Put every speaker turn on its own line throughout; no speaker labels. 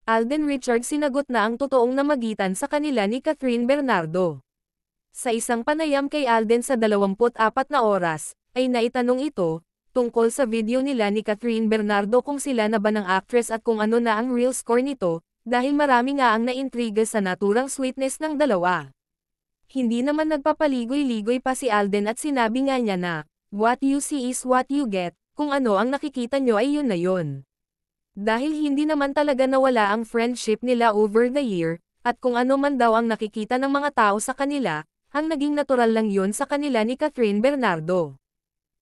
Alden Richards sinagot na ang totoong namagitan sa kanila ni Catherine Bernardo. Sa isang panayam kay Alden sa 24 na oras, ay naitanong ito, tungkol sa video nila ni Catherine Bernardo kung sila na ba ng actress at kung ano na ang real score nito, dahil marami nga ang naintriga sa naturang sweetness ng dalawa. Hindi naman nagpapaligoy-ligoy pa si Alden at sinabi nga niya na, "What you see is what you get, kung ano ang nakikita nyo ay yun na yun." Dahil hindi naman talaga nawala ang friendship nila over the year, at kung ano man daw ang nakikita ng mga tao sa kanila, ang naging natural lang yun sa kanila ni Catherine Bernardo.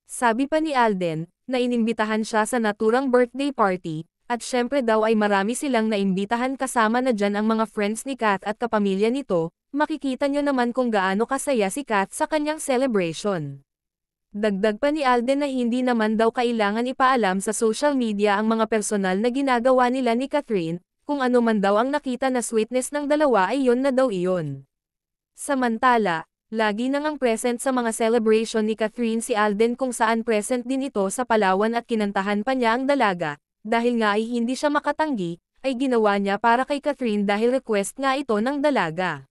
Sabi pa ni Alden, na inimbitahan siya sa naturang birthday party, at syempre daw ay marami silang naimbitahan kasama na dyan ang mga friends ni Kat at kapamilya nito, makikita nyo naman kung gaano kasaya si Kat sa kanyang celebration. Dagdag pa ni Alden na hindi naman daw kailangan ipaalam sa social media ang mga personal na ginagawa nila ni Catherine, kung ano man daw ang nakita na sweetness ng dalawa ay yun na daw iyon. Samantala, lagi nang ang present sa mga celebration ni Catherine si Alden kung saan present din ito sa Palawan at kinantahan pa niya ang dalaga, dahil nga ay hindi siya makatanggi, ay ginawa niya para kay Catherine dahil request nga ito ng dalaga.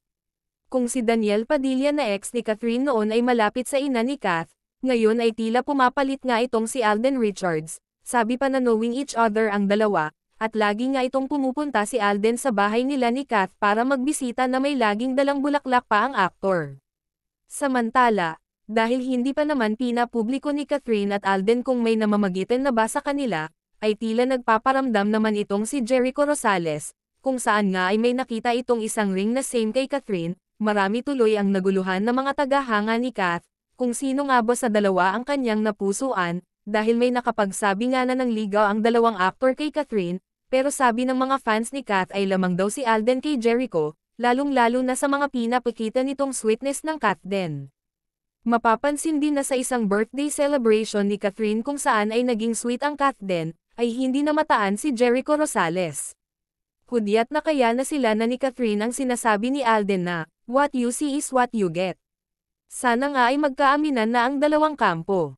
Kung si Daniel Padilla na ex ni Catherine noon ay malapit sa ina ni Kath, ngayon ay tila pumapalit nga itong si Alden Richards, sabi pa na knowing each other ang dalawa, at lagi nga itong pumupunta si Alden sa bahay nila ni Kath para magbisita na may laging dalang bulaklak pa ang aktor. Samantala, dahil hindi pa naman pinapubliko ni Catherine at Alden kung may namamagitan na ba sa kanila, ay tila nagpaparamdam naman itong si Jericho Rosales, kung saan nga ay may nakita itong isang ring na same kay Catherine, marami tuloy ang naguluhan ng mga tagahanga ni Kath, kung sino nga ba sa dalawa ang kanyang napusuan, dahil may nakapagsabi nga na ng ligaw ang dalawang aktor kay Catherine, pero sabi ng mga fans ni Kath ay lamang daw si Alden kay Jericho, lalong-lalo na sa mga pinapakita nitong sweetness ng Kath din. Mapapansin din na sa isang birthday celebration ni Catherine kung saan ay naging sweet ang Kath din, ay hindi namataan si Jericho Rosales. Hudyat na kaya na sila na ni Catherine ang sinasabi ni Alden na, "What you see is what you get." Sana nga ay magkaaminan na ang dalawang kampo.